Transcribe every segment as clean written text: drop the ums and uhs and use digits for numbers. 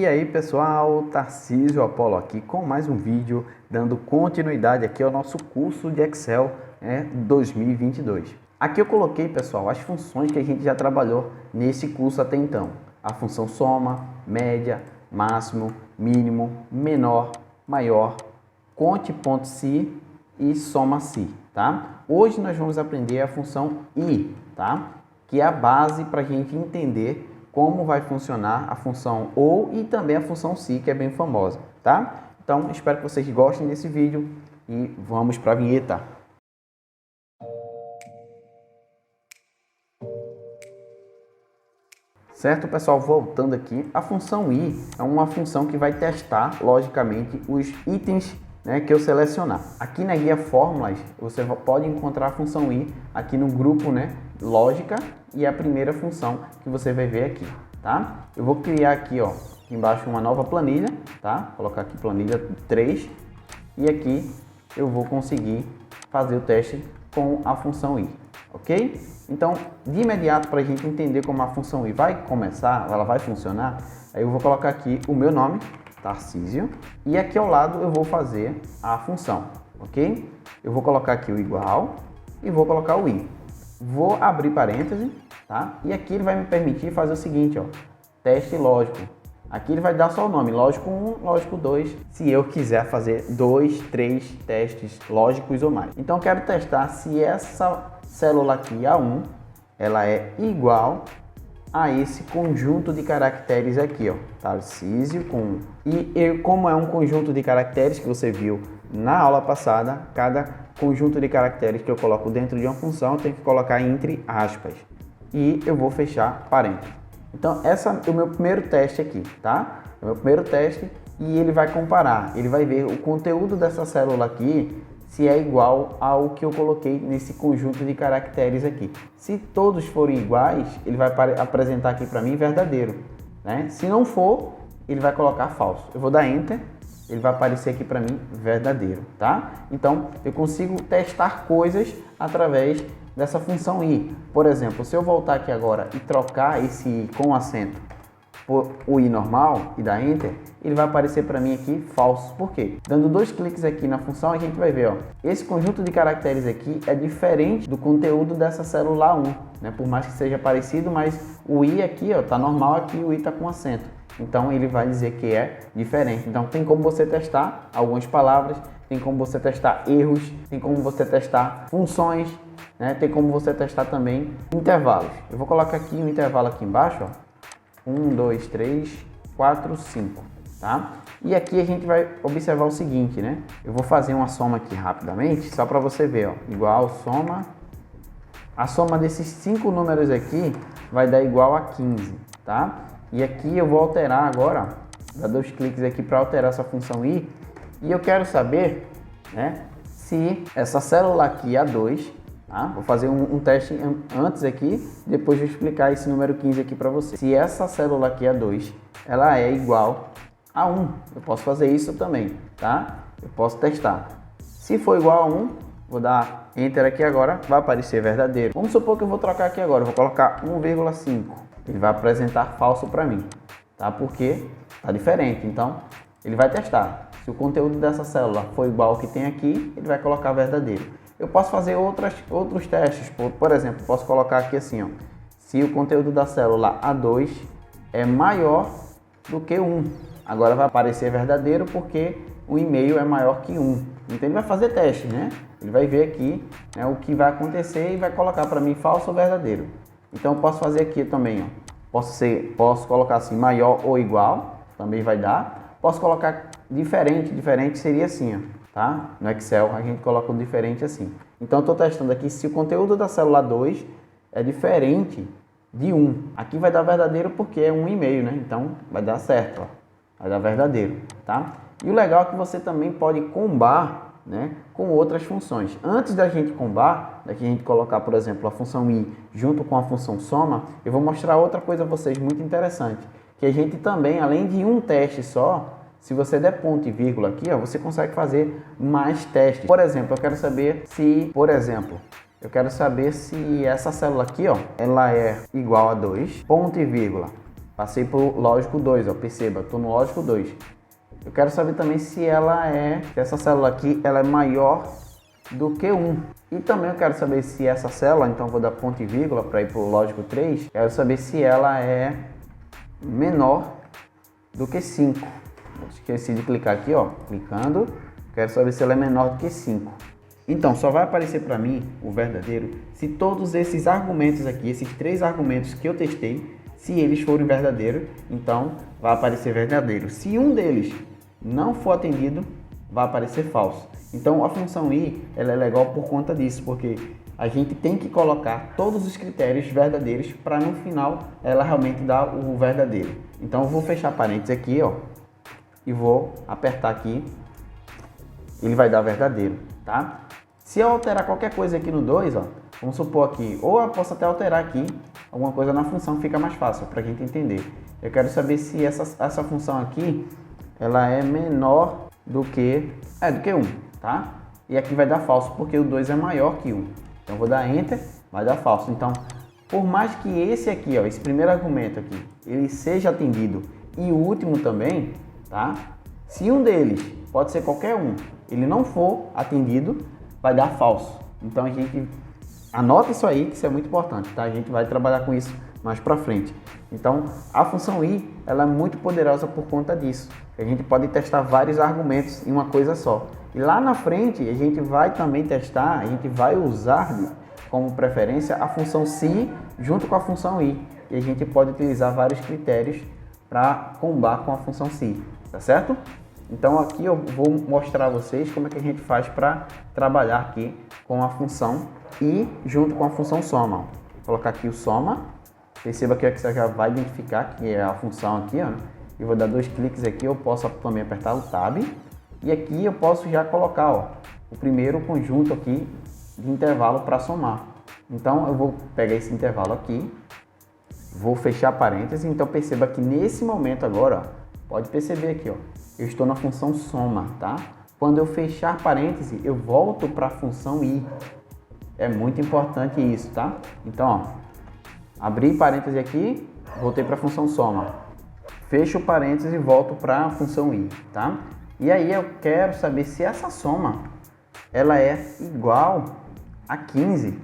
E aí pessoal, Tarcísio Apolo aqui com mais um vídeo dando continuidade aqui ao nosso curso de Excel 2022. Aqui eu coloquei, pessoal, as funções que a gente já trabalhou nesse curso até então. A função soma, média, máximo, mínimo, menor, maior, conte.se e soma-se, tá? Hoje nós vamos aprender a função i, tá? Que é a base para a gente entender como vai funcionar a função ou e também a função se, que é bem famosa, tá? Então, espero que vocês gostem desse vídeo e vamos para a vinheta. Certo, pessoal? Voltando aqui, a função i é uma função que vai testar, logicamente, os itens que eu selecionar. Aqui na guia Fórmulas, você pode encontrar a função i aqui no grupo, Lógica, e a primeira função que você vai ver aqui, tá? Eu vou criar aqui, ó, aqui embaixo uma nova planilha, tá? Colocar aqui planilha 3 e aqui eu vou conseguir fazer o teste com a função i, ok? Então, de imediato, para a gente entender como a função i vai começar, ela vai funcionar, aí eu vou colocar aqui o meu nome, Tarcísio, e aqui ao lado eu vou fazer a função, ok? Eu vou colocar aqui o igual e vou colocar o i. Vou abrir parênteses, tá? E aqui ele vai me permitir fazer o seguinte, ó, teste lógico. Aqui ele vai dar só o nome, lógico 1, lógico 2, se eu quiser fazer 2, 3 testes lógicos ou mais. Então eu quero testar se essa célula aqui, A1, ela é igual a esse conjunto de caracteres aqui, ó, Tarcísio com... E como é um conjunto de caracteres que você viu na aula passada, cada conjunto de caracteres que eu coloco dentro de uma função, eu tenho que colocar entre aspas. E eu vou fechar parênteses. Então, esse é o meu primeiro teste aqui, tá? É o meu primeiro teste e ele vai comparar. Ele vai ver o conteúdo dessa célula aqui, se é igual ao que eu coloquei nesse conjunto de caracteres aqui. Se todos forem iguais, ele vai apresentar aqui para mim verdadeiro, né? Se não for, ele vai colocar falso. Eu vou dar Enter. Ele vai aparecer aqui para mim verdadeiro, tá? Então, eu consigo testar coisas através dessa função i. Por exemplo, se eu voltar aqui agora e trocar esse i com acento por o i normal e dar Enter, ele vai aparecer para mim aqui falso. Por quê? Dando 2 cliques aqui na função, a gente vai ver, ó, esse conjunto de caracteres aqui é diferente do conteúdo dessa célula 1, né? Por mais que seja parecido, mas o i aqui, ó, tá normal, aqui o i tá com acento. Então ele vai dizer que é diferente. Então tem como você testar algumas palavras, tem como você testar erros, tem como você testar funções, né? Tem como você testar também intervalos. Eu vou colocar aqui um intervalo aqui embaixo, ó. 1, 2, 3, 4, 5, tá? E aqui a gente vai observar o seguinte, né? Eu vou fazer uma soma aqui rapidamente, só para você ver, ó. Igual soma. A soma desses 5 números aqui vai dar igual a 15, tá? E aqui eu vou alterar agora, ó, dar 2 cliques aqui para alterar essa função i. E eu quero saber, né, se essa célula aqui, A2, tá? Vou fazer um teste antes aqui, depois vou explicar esse número 15 aqui para você. Se essa célula aqui, A2, ela é igual a 1, eu posso fazer isso também, tá? Eu posso testar. Se for igual a 1, vou dar Enter aqui agora, vai aparecer verdadeiro. Vamos supor que eu vou trocar aqui agora, eu vou colocar 1,5. Ele vai apresentar falso para mim, tá? Porque tá diferente, então ele vai testar. Se o conteúdo dessa célula for igual ao que tem aqui, ele vai colocar verdadeiro. Eu posso fazer outros testes, por exemplo, posso colocar aqui assim, ó, se o conteúdo da célula A2 é maior do que 1. Agora vai aparecer verdadeiro porque o e-mail é maior que 1. Então ele vai fazer teste, né? Ele vai ver aqui, né, o que vai acontecer e vai colocar para mim falso ou verdadeiro. Então eu posso fazer aqui também, ó. Posso colocar assim, maior ou igual, também vai dar. Posso colocar diferente seria assim, ó, tá? No Excel a gente coloca o diferente assim. Então eu estou testando aqui se o conteúdo da célula 2 é diferente de 1. Aqui vai dar verdadeiro porque é 1,5, né? Então vai dar certo, ó. Vai dar verdadeiro, tá? E o legal é que você também pode combar, né, com outras funções. Antes da gente combar, daqui a gente colocar, por exemplo, a função i junto com a função soma, eu vou mostrar outra coisa a vocês muito interessante, que a gente também, além de um teste só, se você der ponto e vírgula aqui, ó, você consegue fazer mais testes. Por exemplo, eu quero saber se essa célula aqui, ó, ela é igual a 2, ponto e vírgula. Passei para o lógico 2, ó, perceba, estou no lógico 2. Eu quero saber também se essa célula aqui, ela é maior do que 1. E também eu quero saber se essa célula, então vou dar ponto e vírgula para ir para o lógico 3, quero saber se ela é menor do que 5. Esqueci de clicar aqui, ó, clicando, quero saber se ela é menor do que 5. Então, só vai aparecer para mim o verdadeiro se todos esses argumentos aqui, esses 3 argumentos que eu testei, se eles forem verdadeiros, então vai aparecer verdadeiro. Se um deles não for atendido, vai aparecer falso. Então a função i, ela é legal por conta disso, porque a gente tem que colocar todos os critérios verdadeiros para no final ela realmente dar o verdadeiro. Então eu vou fechar parênteses aqui, ó, e vou apertar aqui, ele vai dar verdadeiro, tá? Se eu alterar qualquer coisa aqui no 2, ó, vamos supor aqui, ou eu posso até alterar aqui alguma coisa na função, fica mais fácil para a gente entender. Eu quero saber se essa função aqui, ela é menor do que 1, tá? E aqui vai dar falso, porque o 2 é maior que 1. Então eu vou dar Enter, vai dar falso. Então, por mais que esse aqui, ó, esse primeiro argumento aqui, ele seja atendido e o último também, tá? Se um deles, pode ser qualquer um, ele não for atendido, vai dar falso. Então a gente anota isso aí, que isso é muito importante, tá? A gente vai trabalhar com isso mais para frente. Então, a função i, ela é muito poderosa por conta disso. A gente pode testar vários argumentos em uma coisa só. E lá na frente, a gente vai também testar, a gente vai usar como preferência a função se junto com a função i. E a gente pode utilizar vários critérios para combar com a função se, tá certo? Então aqui eu vou mostrar a vocês como é que a gente faz para trabalhar aqui com a função i junto com a função soma. Vou colocar aqui o soma, perceba que você já vai identificar que é a função aqui, ó. E vou dar 2 cliques aqui, eu posso também apertar o tab. E aqui eu posso já colocar, ó, o primeiro conjunto aqui de intervalo para somar. Então eu vou pegar esse intervalo aqui, vou fechar parênteses, então perceba que nesse momento agora, ó, pode perceber aqui, ó, eu estou na função soma, tá? Quando eu fechar parêntese, eu volto para a função i. É muito importante isso, tá? Então, ó, abri parêntese aqui, voltei para a função soma. Fecho o parêntese e volto para a função i, tá? E aí eu quero saber se essa soma, ela é igual a 15.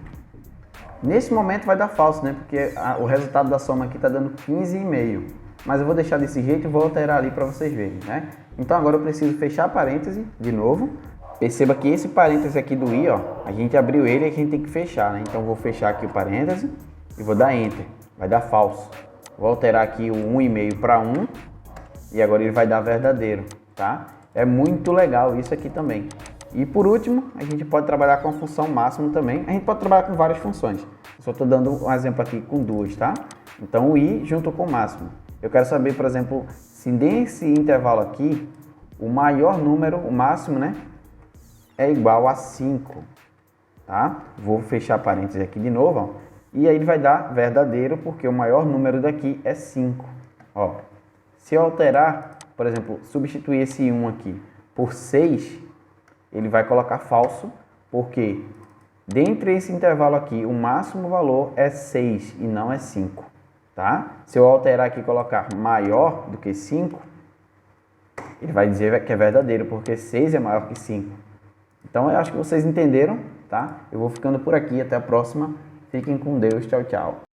Nesse momento vai dar falso, né? Porque o resultado da soma aqui está dando 15,5. Mas eu vou deixar desse jeito e vou alterar ali para vocês verem, né? Então agora eu preciso fechar parêntese de novo. Perceba que esse parêntese aqui do i, ó, a gente abriu ele e a gente tem que fechar, né? Então eu vou fechar aqui o parêntese e vou dar Enter. Vai dar falso. Vou alterar aqui o 1,5 para 1 e agora ele vai dar verdadeiro, tá? É muito legal isso aqui também. E por último, a gente pode trabalhar com a função máximo também. A gente pode trabalhar com várias funções. Eu só estou dando um exemplo aqui com 2, tá? Então o i junto com o máximo. Eu quero saber, por exemplo, se nesse intervalo aqui, o maior número, o máximo, né, é igual a 5, tá? Vou fechar parênteses aqui de novo, ó, e aí ele vai dar verdadeiro, porque o maior número daqui é 5. Ó, se eu alterar, por exemplo, substituir esse 1 aqui por 6, ele vai colocar falso, porque dentro desse intervalo aqui, o máximo valor é 6 e não é 5. Tá? Se eu alterar aqui e colocar maior do que 5, ele vai dizer que é verdadeiro, porque 6 é maior que 5. Então eu acho que vocês entenderam, tá? Eu vou ficando por aqui, até a próxima. Fiquem com Deus, tchau, tchau.